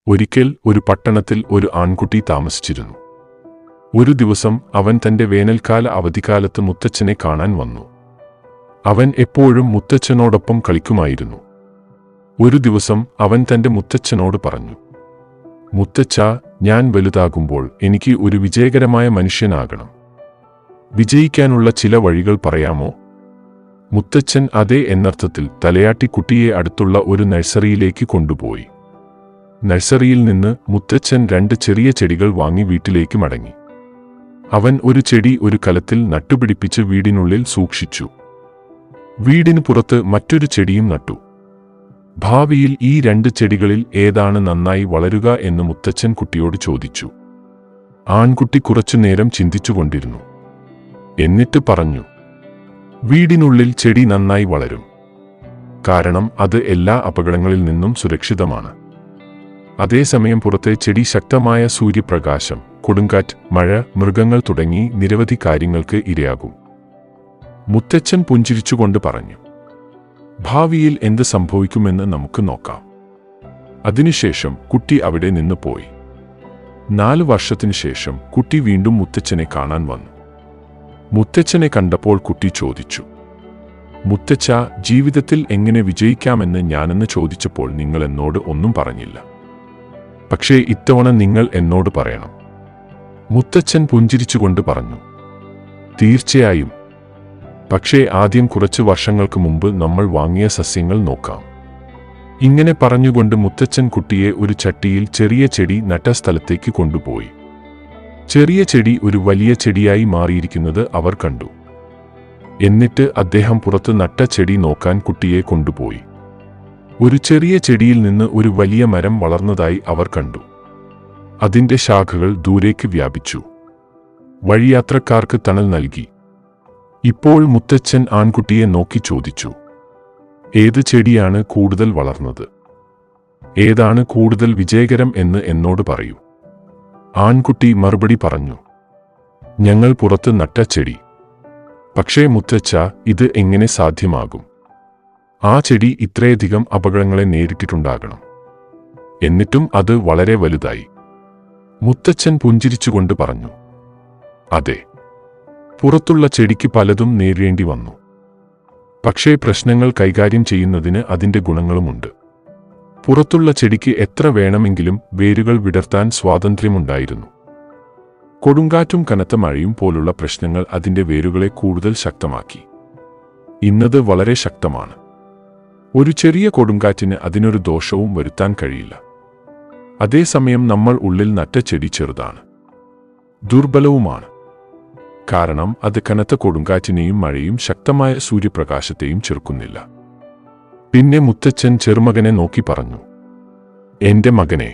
ഒരിക്കൽ ഒരു പട്ടണത്തിൽ ഒരു ആൺകുട്ടി താമസിച്ചിരുന്നു. ഒരു ദിവസം അവൻ തന്റെ വേനൽക്കാല അവധിക്കാലത്ത് മുത്തച്ഛനെ കാണാൻ വന്നു. അവൻ എപ്പോഴും മുത്തച്ഛനോടൊപ്പം കളിക്കുമായിരുന്നു. ഒരു ദിവസം അവൻ തന്റെ മുത്തച്ഛനോട് പറഞ്ഞു, "മുത്തച്ഛാ, ഞാൻ വലുതാകുമ്പോൾ എനിക്ക് ഒരു വിജയകരമായ മനുഷ്യനാകണം. വിജയിക്കാനുള്ള ചില വഴികൾ പറയാമോ?" മുത്തച്ഛൻ അതെ എന്നർത്ഥത്തിൽ തലയാട്ടി കുട്ടിയെ അടുത്തുള്ള ഒരു നഴ്സറിയിലേക്ക് കൊണ്ടുപോയി. നഴ്സറിയിൽ നിന്ന് മുത്തച്ഛൻ 2 ചെറിയ ചെടികൾ വാങ്ങി വീട്ടിലേക്ക് മടങ്ങി. അവൻ ഒരു ചെടി ഒരു കലത്തിൽ നട്ടുപിടിപ്പിച്ച് വീടിനുള്ളിൽ സൂക്ഷിച്ചു. വീടിന് പുറത്ത് മറ്റൊരു ചെടിയും നട്ടു. ഭാവിയിൽ ഈ 2 ചെടികളിൽ ഏതാണ് നന്നായി വളരുക എന്ന് മുത്തച്ഛൻ കുട്ടിയോട് ചോദിച്ചു. ആൺകുട്ടി കുറച്ചുനേരം ചിന്തിച്ചുകൊണ്ടിരുന്നു. എന്നിട്ട് പറഞ്ഞു, "വീടിനുള്ളിൽ ചെടി നന്നായി വളരും. കാരണം അത് എല്ലാ അപകടങ്ങളിൽ നിന്നും സുരക്ഷിതമാണ്. അതേസമയം പുറത്തെ ചെടി ശക്തമായ സൂര്യപ്രകാശം, കൊടുങ്കാറ്റ്, മഴ, മൃഗങ്ങൾ തുടങ്ങി നിരവധി കാര്യങ്ങൾക്ക് ഇരയാകും." മുത്തച്ഛൻ പുഞ്ചിരിച്ചുകൊണ്ട് പറഞ്ഞു, "ഭാവിയിൽ എന്ത് സംഭവിക്കുമെന്ന് നമുക്ക് നോക്കാം." അതിനുശേഷം കുട്ടി അവിടെ നിന്ന് പോയി. 4 വർഷത്തിനു ശേഷം കുട്ടി വീണ്ടും മുത്തച്ഛനെ കാണാൻ വന്നു. മുത്തച്ഛനെ കണ്ടപ്പോൾ കുട്ടി ചോദിച്ചു, "മുത്തച്ഛാ, ജീവിതത്തിൽ എങ്ങനെ വിജയിക്കാമെന്ന് ഞാനെന്ന് ചോദിച്ചപ്പോൾ നിങ്ങൾ എന്നോട് ഒന്നും പറഞ്ഞില്ല. പക്ഷേ ഇത്തവണ നിങ്ങൾ എന്നോട് പറയണം." മുത്തച്ഛൻ പുഞ്ചിരിച്ചുകൊണ്ട് പറഞ്ഞു, "തീർച്ചയായും. പക്ഷേ ആദ്യം കുറച്ച് വർഷങ്ങൾക്ക് മുമ്പ് നമ്മൾ വാങ്ങിയ സസ്യങ്ങൾ നോക്കാം." ഇങ്ങനെ പറഞ്ഞുകൊണ്ട് മുത്തച്ഛൻ കുട്ടിയെ ഒരു ചട്ടിയിൽ ചെറിയ ചെടി നട്ട സ്ഥലത്തേക്ക് കൊണ്ടുപോയി. ചെറിയ ചെടി ഒരു വലിയ ചെടിയായി മാറിയിരിക്കുന്നത് അവർ കണ്ടു. എന്നിട്ട് അദ്ദേഹം പുറത്ത് നട്ട ചെടി നോക്കാൻ കുട്ടിയെ കൊണ്ടുപോയി. ഒരു ചെറിയ ചെടിയിൽ നിന്ന് ഒരു വലിയ മരം വളർന്നതായി അവർ കണ്ടു. അതിന്റെ ശാഖകൾ ദൂരേക്ക് വ്യാപിച്ചു. വഴിയാത്രക്കാർക്ക് തണൽ നൽകി. ഇപ്പോൾ മുത്തച്ഛൻ ആൺകുട്ടിയെ നോക്കി ചോദിച്ചു, "ഏത് ചെടിയാണ് കൂടുതൽ വളർന്നത്? ഏതാണ് കൂടുതൽ വിജയകരം എന്ന് എന്നോട് പറയൂ." ആൺകുട്ടി മറുപടി പറഞ്ഞു, "ഞങ്ങൾ പുറത്ത് നട്ട ചെടി." "പക്ഷേ മുത്തച്ഛാ, ഇത് എങ്ങനെ സാധ്യമാകും? ആ ചെടി ഇത്രയധികം അപകടങ്ങളെ നേരിട്ടിട്ടുണ്ടാകണം. എന്നിട്ടും അത് വളരെ വലുതായി." മുത്തച്ഛൻ പുഞ്ചിരിച്ചുകൊണ്ട് പറഞ്ഞു, "അതെ, പുറത്തുള്ള ചെടിക്ക് പലതും നേരിടേണ്ടി വന്നു. പക്ഷേ പ്രശ്നങ്ങൾ കൈകാര്യം ചെയ്യുന്നതിന് അതിന്റെ ഗുണങ്ങളുമുണ്ട്. പുറത്തുള്ള ചെടിക്ക് എത്ര വേണമെങ്കിലും വേരുകൾ വിടർത്താൻ സ്വാതന്ത്ര്യമുണ്ടായിരുന്നു. കൊടുങ്കാറ്റും കനത്ത മഴയും പോലുള്ള പ്രശ്നങ്ങൾ അതിന്റെ വേരുകളെ കൂടുതൽ ശക്തമാക്കി. ഇന്നത് വളരെ ശക്തമാണ്. ഒരു ചെറിയ കൊടുങ്കാറ്റിന് അതിനൊരു ദോഷവും വരുത്താൻ കഴിയില്ല. അതേസമയം നമ്മൾ ഉള്ളിൽ നട്ട ചെടി ചെറുതാണ്, ദുർബലവുമാണ്. കാരണം അത് കനത്ത കൊടുങ്കാറ്റിനെയും മഴയും ശക്തമായ സൂര്യപ്രകാശത്തെയും ചെറുക്കുന്നില്ല." പിന്നെ മുത്തച്ഛൻ ചെറുമകനെ നോക്കി പറഞ്ഞു, "എന്റെ മകനെ,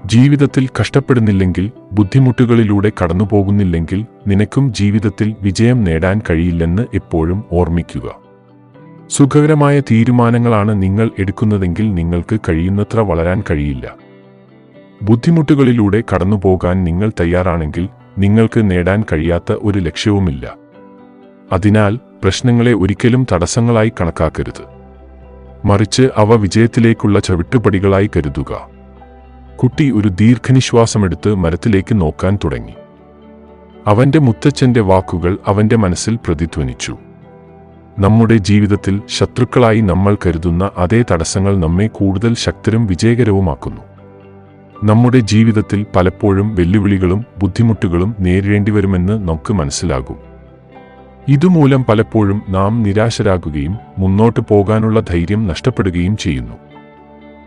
ജീവിതത്തിൽ കഷ്ടപ്പെടുന്നില്ലെങ്കിൽ, ബുദ്ധിമുട്ടുകളിലൂടെ കടന്നുപോകുന്നില്ലെങ്കിൽ നിനക്കും ജീവിതത്തിൽ വിജയം നേടാൻ കഴിയില്ലെന്ന് എപ്പോഴും ഓർമ്മിക്കുക. സുഖകരമായ തീരുമാനങ്ങളാണ് നിങ്ങൾ എടുക്കുന്നതെങ്കിൽ നിങ്ങൾക്ക് കഴിയുന്നത്ര വളരാൻ കഴിയില്ല. ബുദ്ധിമുട്ടുകളിലൂടെ കടന്നുപോകാൻ നിങ്ങൾ തയ്യാറാണെങ്കിൽ നിങ്ങൾക്ക് നേടാൻ കഴിയാത്ത ഒരു ലക്ഷ്യവുമില്ല. അതിനാൽ പ്രശ്നങ്ങളെ ഒരിക്കലും തടസ്സങ്ങളായി കണക്കാക്കരുത്. മറിച്ച് അവ വിജയത്തിലേക്കുള്ള ചവിട്ടുപടികളായി കരുതുക." കുട്ടി ഒരു ദീർഘനിശ്വാസമെടുത്ത് മരത്തിലേക്ക് നോക്കാൻ തുടങ്ങി. അവന്റെ മുത്തച്ഛന്റെ വാക്കുകൾ അവന്റെ മനസ്സിൽ പ്രതിധ്വനിച്ചു. നമ്മുടെ ജീവിതത്തിൽ ശത്രുക്കളായി നമ്മൾ കരുതുന്ന അതേ തടസ്സങ്ങൾ നമ്മെ കൂടുതൽ ശക്തരും വിജയകരവുമാക്കുന്നു. നമ്മുടെ ജീവിതത്തിൽ പലപ്പോഴും വെല്ലുവിളികളും ബുദ്ധിമുട്ടുകളും നേരിടേണ്ടിവരുമെന്ന് നമുക്ക് മനസ്സിലാകും. ഇതുമൂലം പലപ്പോഴും നാം നിരാശരാകുകയും മുന്നോട്ട് പോകാനുള്ള ധൈര്യം നഷ്ടപ്പെടുകയും ചെയ്യുന്നു.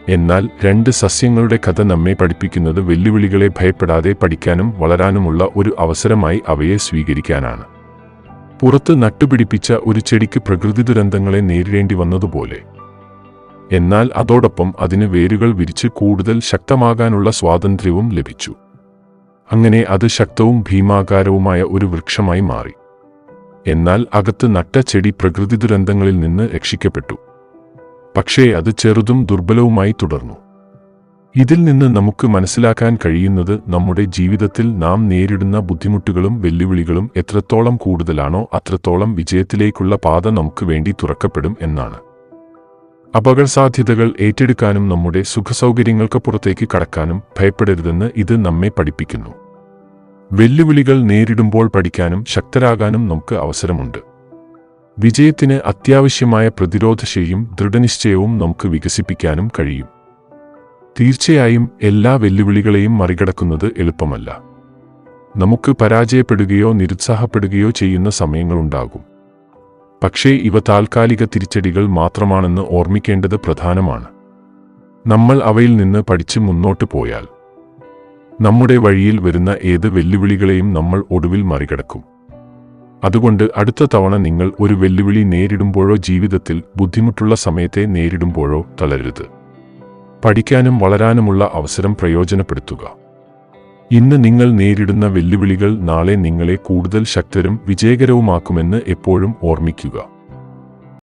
എന്നാൽ 2 സസ്യങ്ങളുടെ കഥ നമ്മെ പഠിപ്പിക്കുന്നത് വെല്ലുവിളികളെ ഭയപ്പെടാതെ പഠിക്കാനും വളരാനുമുള്ള ഒരു അവസരമായി അവയെ സ്വീകരിക്കാനാണ്. പുറത്ത് നട്ടുപിടിപ്പിച്ച ഒരു ചെടിക്ക് പ്രകൃതി ദുരന്തങ്ങളെ നേരിടേണ്ടി വന്നതുപോലെ, എന്നാൽ അതോടൊപ്പം അതിന് വേരുകൾ വിരിച്ച് കൂടുതൽ ശക്തമാകാനുള്ള സ്വാതന്ത്ര്യവും ലഭിച്ചു. അങ്ങനെ അത് ശക്തവും ഭീമാകാരവുമായ ഒരു വൃക്ഷമായി മാറി. എന്നാൽ അകത്ത് നട്ട ചെടി പ്രകൃതി ദുരന്തങ്ങളിൽ നിന്ന് രക്ഷിക്കപ്പെട്ടു. പക്ഷേ അത് ചെറുതും ദുർബലവുമായി തുടർന്നു. ഇതിൽ നിന്ന് നമുക്ക് മനസ്സിലാക്കാൻ കഴിയുന്നത് നമ്മുടെ ജീവിതത്തിൽ നാം നേരിടുന്ന ബുദ്ധിമുട്ടുകളും വെല്ലുവിളികളും എത്രത്തോളം കൂടുതലാണോ അത്രത്തോളം വിജയത്തിലേക്കുള്ള പാത നമുക്ക് വേണ്ടി തുറക്കപ്പെടും എന്നാണ്. അപകടസാധ്യതകൾ ഏറ്റെടുക്കാനും നമ്മുടെ സുഖസൗകര്യങ്ങൾക്ക് പുറത്തേക്ക് കടക്കാനും ഭയപ്പെടരുതെന്ന് ഇത് നമ്മെ പഠിപ്പിക്കുന്നു. വെല്ലുവിളികൾ നേരിടുമ്പോൾ പഠിക്കാനും ശക്തരാകാനും നമുക്ക് അവസരമുണ്ട്. വിജയത്തിന് അത്യാവശ്യമായ പ്രതിരോധശേഷിയും ദൃഢനിശ്ചയവും നമുക്ക് വികസിപ്പിക്കാനും കഴിയും. തീർച്ചയായും എല്ലാ വെല്ലുവിളികളെയും മറികടക്കുന്നത് എളുപ്പമല്ല. നമുക്ക് പരാജയപ്പെടുകയോ നിരുത്സാഹപ്പെടുകയോ ചെയ്യുന്ന സമയങ്ങളുണ്ടാകും. പക്ഷേ ഇവ താൽക്കാലിക തിരിച്ചടികൾ മാത്രമാണെന്ന് ഓർമ്മിക്കേണ്ടത് പ്രധാനമാണ്. നമ്മൾ അവയിൽ നിന്ന് പഠിച്ച് മുന്നോട്ട് പോയാൽ നമ്മുടെ വഴിയിൽ വരുന്ന ഏത് വെല്ലുവിളികളെയും നമ്മൾ ഒടുവിൽ മറികടക്കും. അതുകൊണ്ട് അടുത്ത തവണ നിങ്ങൾ ഒരു വെല്ലുവിളി നേരിടുമ്പോഴോ ജീവിതത്തിൽ ബുദ്ധിമുട്ടുള്ള സമയത്തെ നേരിടുമ്പോഴോ തളരരുത്. പഠിക്കാനും വളരാനുമുള്ള അവസരം പ്രയോജനപ്പെടുത്തുക. ഇന്ന് നിങ്ങൾ നേരിടുന്ന വെല്ലുവിളികൾ നാളെ നിങ്ങളെ കൂടുതൽ ശക്തരും വിജയകരവുമാക്കുമെന്ന് എപ്പോഴും ഓർമ്മിക്കുക.